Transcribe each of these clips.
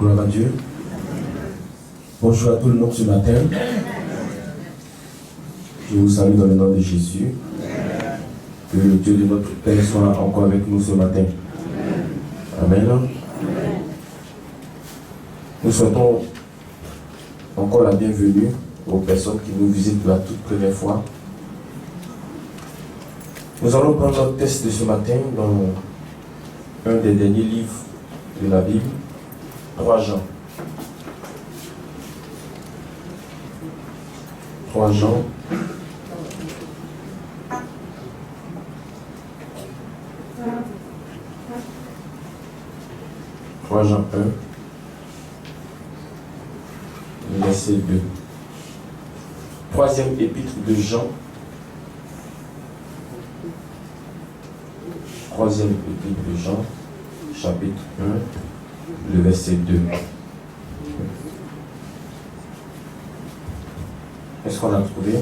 Gloire à Dieu. Bonjour à tout le monde ce matin. Je vous salue dans le nom de Jésus. Que le Dieu de notre Père soit encore avec nous ce matin. Amen. Nous souhaitons encore la bienvenue aux personnes qui nous visitent pour la toute première fois. Nous allons prendre notre texte de ce matin dans un des derniers livres de la Bible, 3 Jean. 3 Jean. 3 Jean 1, verset 2. Troisième épître de Jean. Troisième épître de Jean, chapitre 1, le verset 2. Est-ce qu'on a trouvé?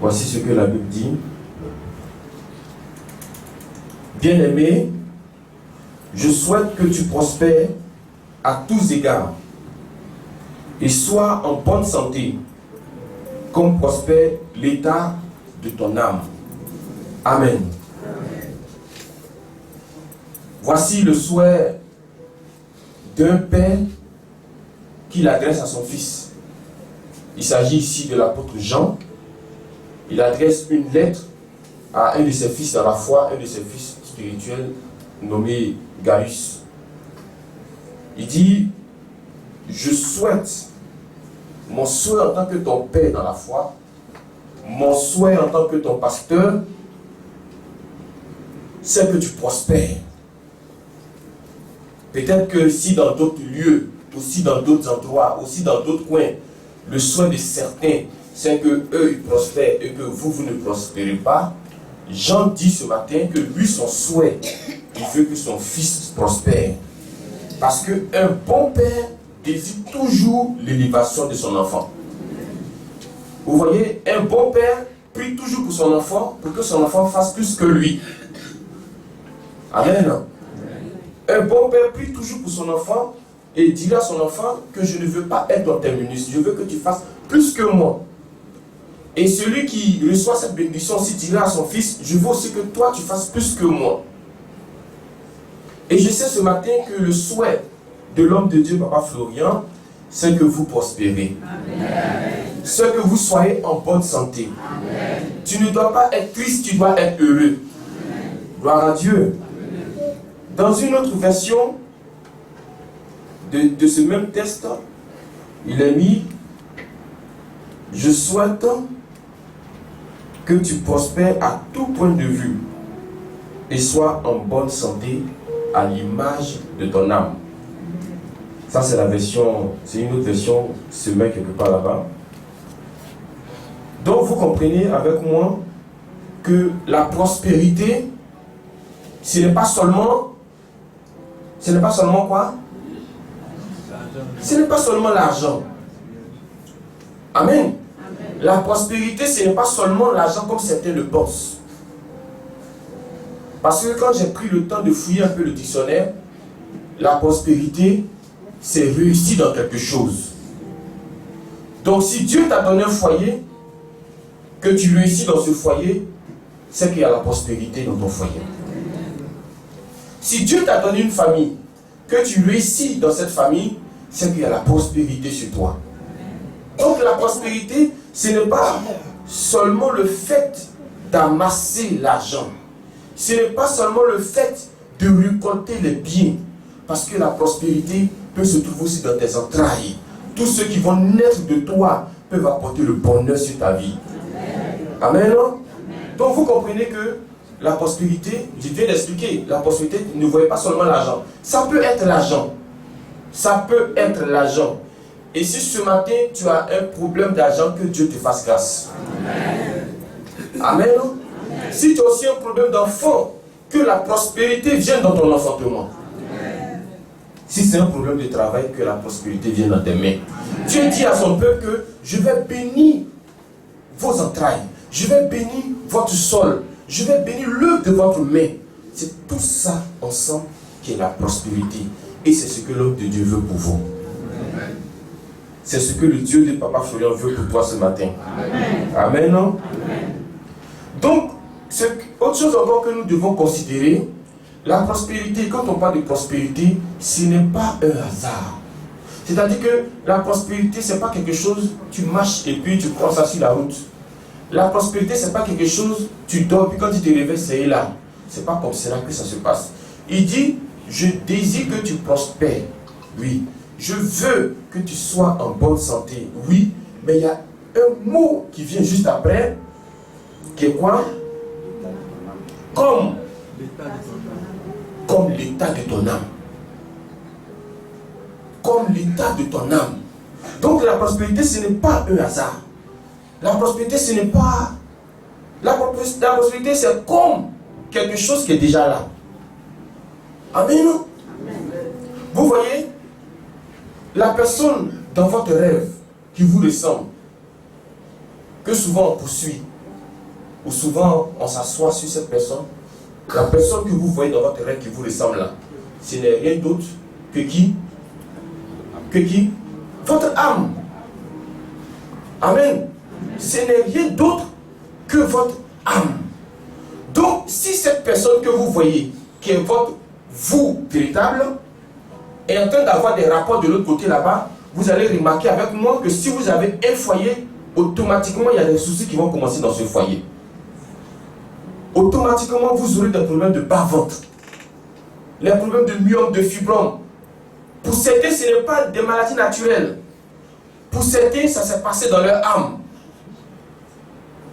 Voici ce que la Bible dit. Bien-aimé, je souhaite que tu prospères à tous égards et sois en bonne santé, comme prospère l'état de ton âme. Amen. Voici le souhait d'un père qu'il adresse à son fils. Il s'agit ici de l'apôtre Jean. Il adresse une lettre à un de ses fils dans la foi, un de ses fils spirituels nommé Gaius. Il dit, je souhaite, mon souhait en tant que ton père dans la foi, mon souhait en tant que ton pasteur, c'est que tu prospères. Peut-être que si dans d'autres lieux, aussi dans d'autres endroits, aussi dans d'autres coins, le souhait de certains, c'est que eux ils prospèrent et que vous ne prospérez pas. Jean dit ce matin que lui, son souhait, il veut que son fils prospère. Parce qu'un bon père désire toujours l'élévation de son enfant. Vous voyez, un bon père prie toujours pour son enfant, pour que son enfant fasse plus que lui. Amen. Un bon père prie toujours pour son enfant et dira à son enfant que je ne veux pas être ton terminus, je veux que tu fasses plus que moi. Et celui qui reçoit cette bénédiction aussi dira à son fils, je veux aussi que toi tu fasses plus que moi. Et je sais ce matin que le souhait de l'homme de Dieu, Papa Florian, c'est que vous prospérez. C'est que vous soyez en bonne santé. Amen. Tu ne dois pas être triste, tu dois être heureux. Amen. Gloire à Dieu. Amen. Dans une autre version de ce même texte, il est mis, je souhaite que tu prospères à tout point de vue et sois en bonne santé à l'image de ton âme. Ça c'est la version, c'est une autre version, se met quelque part là-bas. Donc vous comprenez avec moi que la prospérité, ce n'est pas seulement quoi? Ce n'est pas seulement l'argent. Amen. La prospérité, ce n'est pas seulement l'argent comme certains le pensent. Parce que quand j'ai pris le temps de fouiller un peu le dictionnaire, la prospérité, c'est réussir dans quelque chose. Donc si Dieu t'a donné un foyer, que tu réussis dans ce foyer, c'est qu'il y a la prospérité dans ton foyer. Si Dieu t'a donné une famille, que tu réussis dans cette famille, c'est qu'il y a la prospérité sur toi. Donc la prospérité, ce n'est pas seulement le fait d'amasser l'argent. Ce n'est pas seulement le fait de récolter les biens. Parce que la prospérité peut se trouver aussi dans tes entrailles. Tous ceux qui vont naître de toi peuvent apporter le bonheur sur ta vie. Amen. Amen. Donc vous comprenez que la prospérité, je viens d'expliquer, la prospérité, ne voyez pas seulement l'argent. Ça peut être l'argent. Ça peut être l'argent. Et si ce matin tu as un problème d'argent, que Dieu te fasse grâce. Amen. Amen. Amen. Si tu as aussi un problème d'enfant, que la prospérité vienne dans ton enfantement. Amen. Si c'est un problème de travail, que la prospérité vienne dans tes mains. Dieu dit à son peuple que je vais bénir vos entrailles, je vais bénir votre sol, Je vais bénir l'œuvre de votre main. C'est tout ça ensemble qui est la prospérité. Et c'est ce que l'homme de Dieu veut pour vous. C'est ce que le Dieu de Papa Florian veut pour toi ce matin. Amen, non? Donc, autre chose encore que nous devons considérer, la prospérité, quand on parle de prospérité, ce n'est pas un hasard. C'est-à-dire que la prospérité, ce n'est pas quelque chose, tu marches et puis tu prends ça sur la route. La prospérité, ce n'est pas quelque chose, tu dors, puis quand tu te réveilles, c'est là. Ce n'est pas comme cela que ça se passe. Il dit, je désire que tu prospères. Oui. Je veux que tu sois en bonne santé. Oui. Mais il y a un mot qui vient juste après, qui est quoi? Comme l'état de ton âme. Comme l'état de ton âme. Donc la prospérité, ce n'est pas un hasard. La prospérité, ce n'est pas... La prospérité, c'est comme quelque chose qui est déjà là. Amen. Vous voyez, la personne dans votre rêve qui vous ressemble, que souvent on poursuit, ou souvent on s'assoit sur cette personne, la personne que vous voyez dans votre rêve qui vous ressemble là, ce n'est rien d'autre que qui? Votre âme. Amen. Ce n'est rien d'autre que votre âme. Donc, si cette personne que vous voyez, qui est votre vous véritable, est en train d'avoir des rapports de l'autre côté là-bas, vous allez remarquer avec moi que si vous avez un foyer, automatiquement il y a des soucis qui vont commencer dans ce foyer. Automatiquement vous aurez des problèmes de bas-ventre, les problèmes de myome, de fibrome. Pour certains, ce n'est pas des maladies naturelles. Pour certains, ça s'est passé dans leur âme.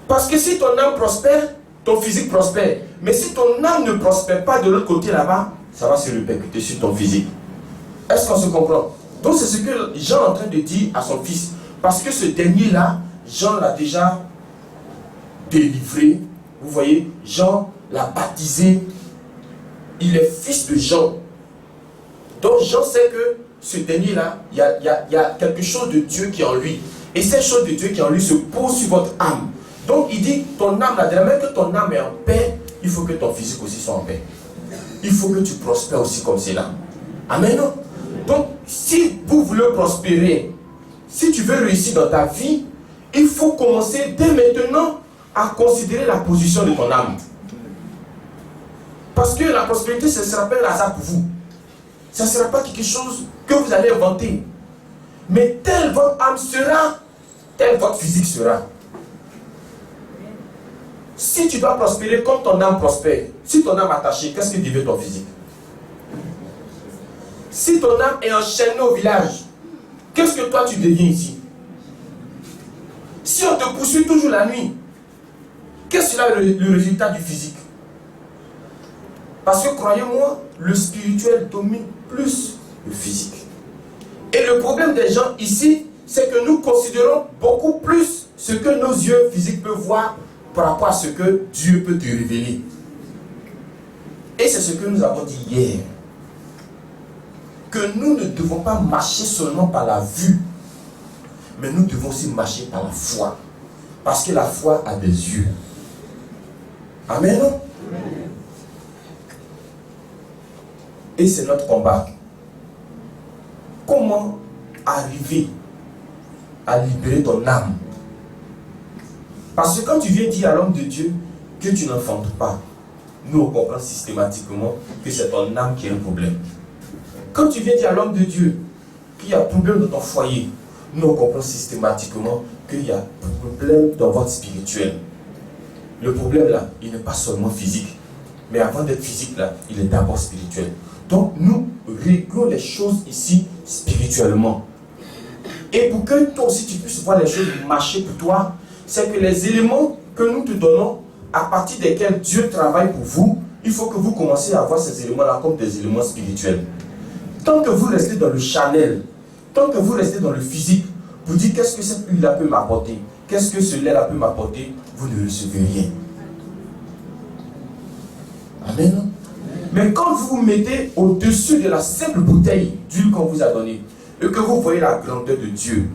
Parce que si ton âme prospère, ton physique prospère. Mais si ton âme ne prospère pas de l'autre côté là-bas, ça va se répercuter sur ton physique. Est-ce qu'on se comprend? Donc c'est ce que Jean est en train de dire à son fils. Parce que ce dernier-là, Jean l'a déjà délivré. Vous voyez, Jean l'a baptisé. Il est fils de Jean. Donc Jean sait que ce dernier-là, il y a quelque chose de Dieu qui est en lui. Et cette chose de Dieu qui est en lui se pose sur votre âme. Donc il dit, ton âme, là, de la même que ton âme est en paix, il faut que ton physique aussi soit en paix. Il faut que tu prospères aussi comme cela. Amen. Donc, si vous voulez prospérer, si tu veux réussir dans ta vie, il faut commencer dès maintenant à considérer la position de ton âme. Parce que la prospérité, ce ne sera pas un hasard pour vous. Ce ne sera pas quelque chose que vous allez inventer. Mais tel votre âme sera, tel votre physique sera. Si tu dois prospérer comme ton âme prospère, si ton âme est attachée, qu'est-ce que devient ton physique? Si ton âme est enchaînée au village, qu'est-ce que toi tu deviens ici? Si on te poursuit toujours la nuit, qu'est-ce que sera le résultat du physique? Parce que croyez-moi, le spirituel domine plus le physique. Et le problème des gens ici, c'est que nous considérons beaucoup plus ce que nos yeux physiques peuvent voir par rapport à ce que Dieu peut te révéler. Et c'est ce que nous avons dit hier. Que nous ne devons pas marcher seulement par la vue, mais nous devons aussi marcher par la foi. Parce que la foi a des yeux. Amen. Et c'est notre combat. Comment arriver à libérer ton âme? Parce que quand tu viens dire à l'homme de Dieu que tu n'enfantes pas, nous on comprend systématiquement que c'est ton âme qui a un problème. Quand tu viens dire à l'homme de Dieu qu'il y a un problème dans ton foyer, nous on comprend systématiquement qu'il y a un problème dans votre spirituel. Le problème là, il n'est pas seulement physique, mais avant d'être physique là, il est d'abord spirituel. Donc nous réglons les choses ici spirituellement. Et pour que toi aussi tu puisses voir les choses marcher pour toi, c'est que les éléments que nous te donnons, à partir desquels Dieu travaille pour vous, il faut que vous commenciez à voir ces éléments-là comme des éléments spirituels. Tant que vous restez dans le charnel, tant que vous restez dans le physique, vous dites qu'est-ce que cette huile-là peut m'apporter, qu'est-ce que ce lait-là peut m'apporter, vous ne recevez rien. Amen. Mais quand vous vous mettez au-dessus de la simple bouteille d'huile qu'on vous a donnée, et que vous voyez la grandeur de Dieu,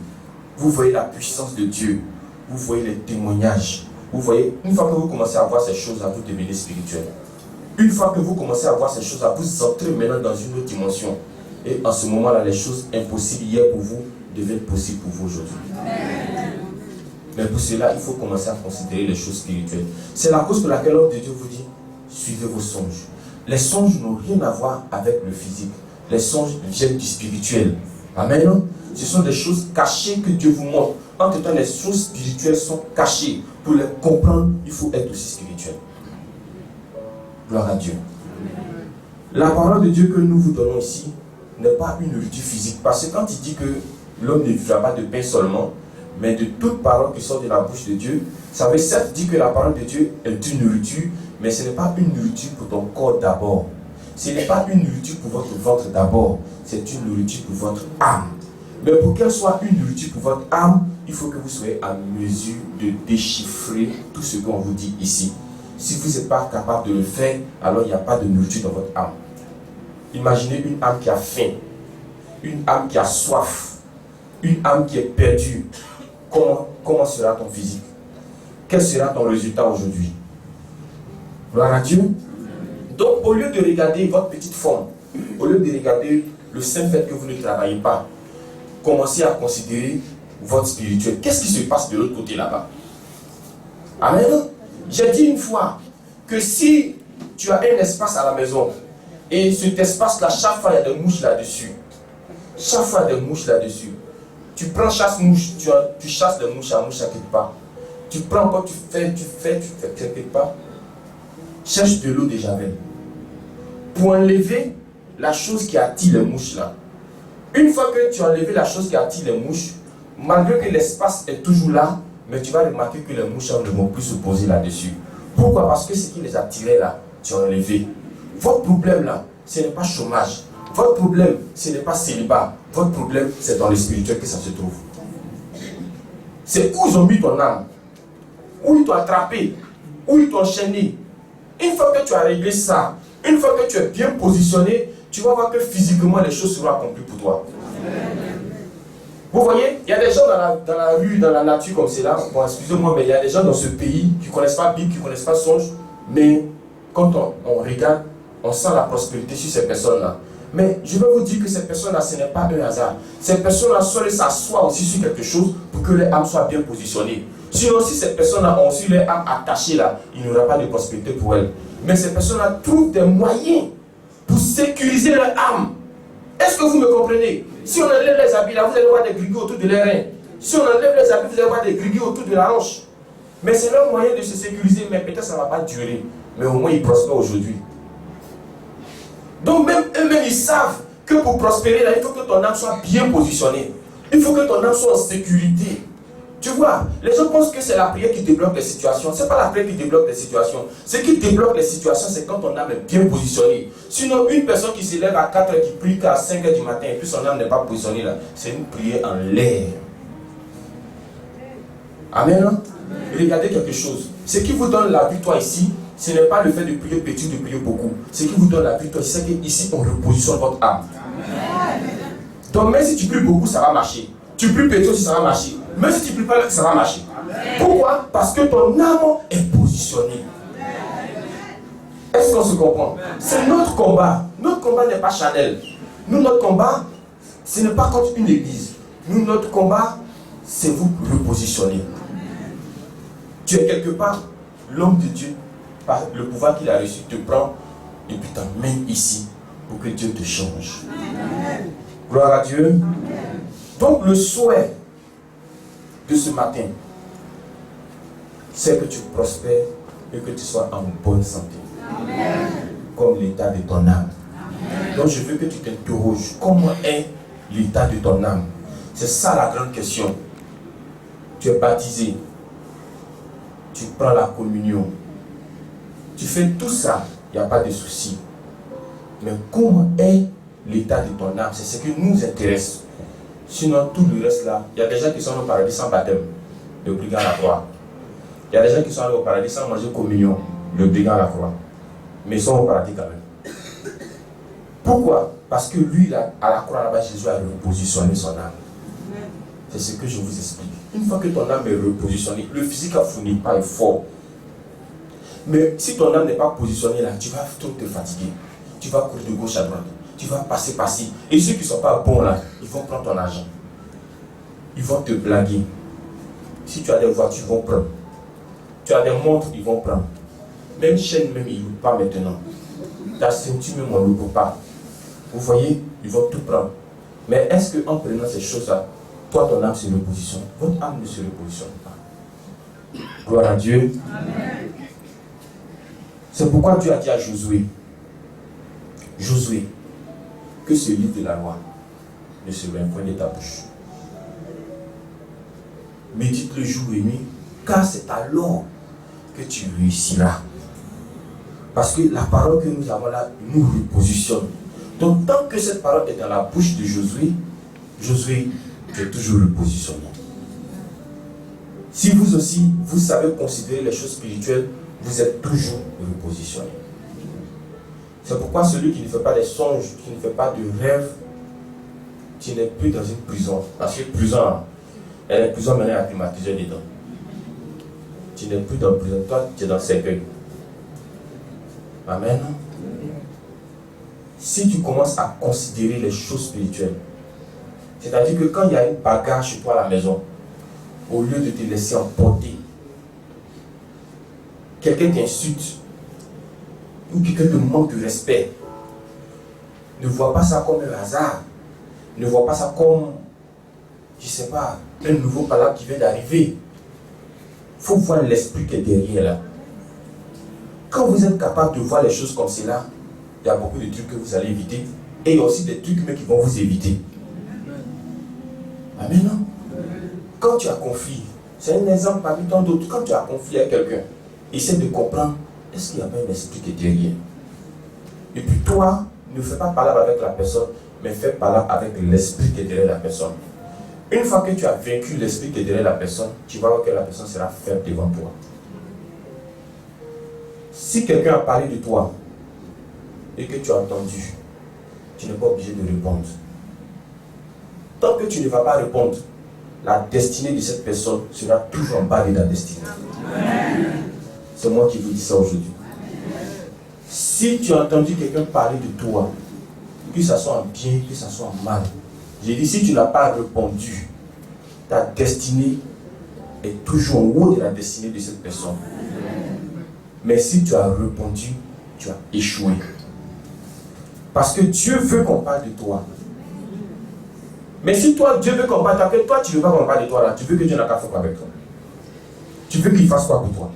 vous voyez la puissance de Dieu, vous voyez les témoignages, Vous voyez, une fois que vous commencez à voir ces choses-là, vous devenez spirituel. Une fois que vous commencez à voir ces choses-là, vous entrez maintenant dans une autre dimension. Et en ce moment-là, les choses impossibles hier pour vous deviennent possibles pour vous aujourd'hui. Mais pour cela, il faut commencer à considérer les choses spirituelles. C'est la cause pour laquelle l'homme de Dieu vous dit, suivez vos songes. Les songes n'ont rien à voir avec le physique. Les songes viennent du spirituel. Amen. Ce sont des choses cachées que Dieu vous montre. Entre-temps, les choses spirituelles sont cachées. Pour les comprendre, il faut être aussi spirituel. Gloire à Dieu. La parole de Dieu que nous vous donnons ici n'est pas une nourriture physique. Parce que quand il dit que l'homme ne vivra pas de pain seulement, mais de toute parole qui sort de la bouche de Dieu, ça veut certes dire que la parole de Dieu est une nourriture, mais ce n'est pas une nourriture pour ton corps d'abord. Ce n'est pas une nourriture pour votre ventre d'abord. C'est une nourriture pour votre âme. Mais pour qu'elle soit une nourriture pour votre âme, il faut que vous soyez en mesure de déchiffrer tout ce qu'on vous dit ici. Si vous n'êtes pas capable de le faire, alors il n'y a pas de nourriture dans votre âme. Imaginez une âme qui a faim, une âme qui a soif, une âme qui est perdue. Comment sera ton physique? Quel sera ton résultat aujourd'hui? Gloire à Dieu. Donc, au lieu de regarder votre petite forme, au lieu de regarder le simple fait que vous ne travaillez pas, commencez à considérer votre spirituel. Qu'est-ce qui se passe de l'autre côté là-bas? Amen. J'ai dit une fois que si tu as un espace à la maison et cet espace-là, chaque fois il y a des mouches là-dessus. Chaque fois il y a des mouches là-dessus. Tu prends chasse-mouche, tu chasses les mouches, la mouche ne quitte pas. Tu prends encore, tu fais, ça ne quitte pas. Cherche de l'eau de Javel. Pour enlever la chose qui attire les mouches là. Une fois que tu as enlevé la chose qui attire les mouches, malgré que l'espace est toujours là, mais tu vas remarquer que les mouches ne vont plus se poser là-dessus. Pourquoi? Parce que ce qui les attirait là, tu as enlevé. Votre problème là, ce n'est pas chômage. Votre problème, ce n'est pas célibat. Votre problème, c'est dans le spirituel que ça se trouve. C'est où ils ont mis ton âme, où ils t'ont attrapé, où ils t'ont enchaîné. Une fois que tu as réglé ça, une fois que tu es bien positionné, tu vas voir que physiquement les choses seront accomplies pour toi. Vous voyez, il y a des gens dans la rue, dans la nature comme c'est là. Bon, excusez-moi, mais il y a des gens dans ce pays qui ne connaissent pas Bible, qui ne connaissent pas songe. Mais quand on regarde, on sent la prospérité sur ces personnes-là. Mais je vais vous dire que ces personnes-là, ce n'est pas un hasard. Ces personnes-là s'assoient aussi sur quelque chose pour que leur âme soit bien positionnée. Sinon, si ces personnes-là ont aussi leur âme attachée là, il n'y aura pas de prospérité pour elles. Mais ces personnes-là trouvent des moyens pour sécuriser leur âme. Est-ce que vous me comprenez? Si on enlève les habits là, vous allez voir des grigues autour de leurs reins. Si on enlève les habits, vous allez voir des grigues autour de la hanche. Mais c'est leur moyen de se sécuriser, mais peut-être ça ne va pas durer. Mais au moins ils prospèrent aujourd'hui. Donc même eux-mêmes, ils savent que pour prospérer, là, il faut que ton âme soit bien positionnée. Il faut que ton âme soit en sécurité. Tu vois, les gens pensent que c'est la prière qui débloque les situations. Ce n'est pas la prière qui débloque les situations. Ce qui débloque les situations, c'est quand ton âme est bien positionnée. Sinon, une personne qui se lève à 4 h, qui prie qu'à 5 h du matin, et puis son âme n'est pas positionnée là, c'est une prière en l'air. Amen. Amen. Regardez quelque chose. Ce qui vous donne la victoire ici, ce n'est pas le fait de prier petit, de prier beaucoup. Ce qui vous donne la victoire, c'est qu'ici, on repositionne votre âme. Amen. Donc, même si tu pries beaucoup, ça va marcher. Tu pries petit aussi, ça va marcher. Même si tu ne pries pas, ça va marcher. Amen. Pourquoi? Parce que ton âme est positionnée. Est-ce qu'on se comprend? C'est notre combat. Notre combat n'est pas charnel. Nous, notre combat, ce n'est pas contre une église. Nous, notre combat, c'est vous repositionner. Tu es quelque part, l'homme de Dieu, par le pouvoir qu'il a reçu, te prend et puis t'emmène ici pour que Dieu te change. Amen. Gloire à Dieu. Amen. Donc le souhait de ce matin, c'est que tu prospères et que tu sois en bonne santé. Amen. Comme l'état de ton âme. Amen. Donc je veux que tu t'interroges, comment est l'état de ton âme? C'est ça la grande question. Tu es baptisé, tu prends la communion, tu fais tout ça, il n'y a pas de souci. Mais comment est l'état de ton âme? C'est ce qui nous intéresse. Sinon, tout le reste là, il y a des gens qui sont au paradis sans baptême, le brigand à la croix. Il y a des gens qui sont allés au paradis sans manger communion, le brigand à la croix. Mais ils sont au paradis quand même. Pourquoi? Parce que lui, là, à la croix là-bas, Jésus a repositionné son âme. C'est ce que je vous explique. Une fois que ton âme est repositionnée, le physique à fournir pas effort. Mais si ton âme n'est pas positionnée là, tu vas trop te fatiguer. Tu vas courir de gauche à droite. Tu vas passer par-ci. Et ceux qui ne sont pas bons là, ils vont prendre ton argent. Ils vont te blaguer. Si tu as des voitures, ils vont prendre. Tu as des montres, ils vont prendre. Même chaîne, même, ils ne louent pas maintenant. Ta ceinture, même, on ne loue pas. Vous voyez, ils vont tout prendre. Mais est-ce qu'en prenant ces choses-là, toi, ton âme se repositionne? Votre âme ne se repositionne pas. Gloire à Dieu. Amen. C'est pourquoi Dieu a dit à Josué, Josué, que ce livre de la loi ne se loin point de ta bouche. Médite le jour et nuit, car c'est alors que tu réussiras. Parce que la parole que nous avons là nous repositionne. Donc tant que cette parole est dans la bouche de Josué, Josué, tu es toujours repositionné. Si vous aussi, vous savez considérer les choses spirituelles, vous êtes toujours repositionné. C'est pourquoi celui qui ne fait pas des songes, qui ne fait pas de rêves, tu n'es plus dans une prison. Parce que prison, elle est prison maintenant à climatiser dedans. Tu n'es plus dans la prison, toi tu es dans le cercueil. Amen. Si tu commences à considérer les choses spirituelles, c'est-à-dire que quand il y a une bagarre chez toi à la maison, au lieu de te laisser emporter, quelqu'un t'insulte, ou quelqu'un te manque de respect, ne vois pas ça comme un hasard, ne vois pas ça comme, je ne sais pas, un nouveau palabre qui vient d'arriver. Il faut voir l'esprit qui est derrière là. Quand vous êtes capable de voir les choses comme cela, il y a beaucoup de trucs que vous allez éviter, et il y a aussi des trucs qui vont vous éviter. Amen. Quand tu as conflit, c'est un exemple parmi tant d'autres, quand tu as conflit avec quelqu'un, essaie de comprendre, est-ce qu'il y a pas un esprit qui est derrière? Et puis toi, ne fais pas palabre avec la personne, mais fais palabre avec l'esprit qui est derrière la personne. Une fois que tu as vaincu l'esprit qui est derrière la personne, tu vas voir que la personne sera ferme devant toi. Si quelqu'un a parlé de toi et que tu as entendu, tu n'es pas obligé de répondre. Tant que tu ne vas pas répondre, la destinée de cette personne sera toujours en bas de ta destinée. C'est moi qui vous dis ça aujourd'hui. Si tu as entendu quelqu'un parler de toi, que ça soit en bien, que ça soit en mal, j'ai dit, si tu n'as pas répondu, ta destinée est toujours en haut de la destinée de cette personne. Mais si tu as répondu, tu as échoué. Parce que Dieu veut qu'on parle de toi. Mais si toi, Dieu veut qu'on parle de toi, tu ne veux pas qu'on parle de toi là, tu veux que Dieu n'a qu'à faire quoi avec toi? Tu veux qu'il fasse quoi pour toi?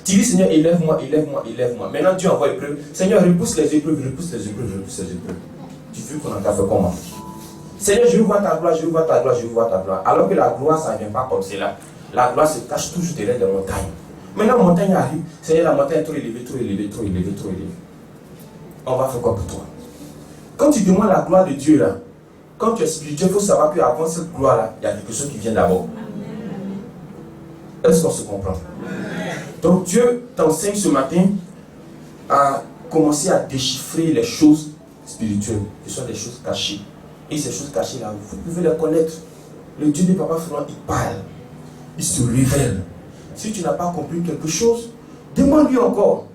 Tu dis, Seigneur, élève-moi, élève-moi, élève-moi. Maintenant, Dieu envoie l'épreuve. Seigneur, repousse les épreuves, repousse les épreuves, repousse les épreuves. Tu veux qu'on n'a qu'à faire comment? Seigneur, je veux voir ta gloire, je veux voir ta gloire, je veux voir ta gloire. Alors que la gloire, ça ne vient pas comme cela. La gloire se cache toujours derrière les montagnes. Maintenant, la montagne arrive. Seigneur, la montagne est trop élevée, trop élevée, trop élevée, trop élevée. On va faire quoi pour toi? Quand tu demandes la gloire de Dieu là, quand tu es spirituel, il faut savoir qu'avant cette gloire là, il y a quelque chose qui vient d'abord. Est-ce qu'on se comprend? Donc Dieu t'enseigne ce matin à commencer à déchiffrer les choses spirituelles, qui sont des choses cachées. Et ces choses cachées là, vous pouvez les connaître. Le Dieu de Papa Fernand, il parle, il se révèle. Si tu n'as pas compris quelque chose, demande-lui encore.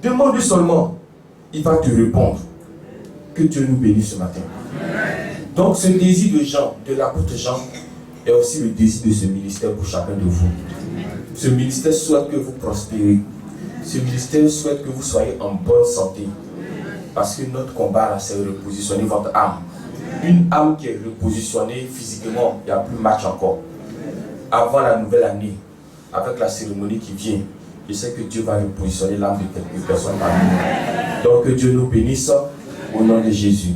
Demande-lui seulement. Il va te répondre. Que Dieu nous bénisse ce matin. Donc ce désir de Jean, de l'apôtre Jean, est aussi le désir de ce ministère pour chacun de vous. Ce ministère souhaite que vous prospérez. Ce ministère souhaite que vous soyez en bonne santé. Parce que notre combat là, c'est repositionner votre âme. Une âme qui est repositionnée physiquement, il n'y a plus match encore. Avant la nouvelle année, avec la cérémonie qui vient, je sais que Dieu va repositionner l'âme de quelques personnes parmi nous. Donc que Dieu nous bénisse au nom de Jésus.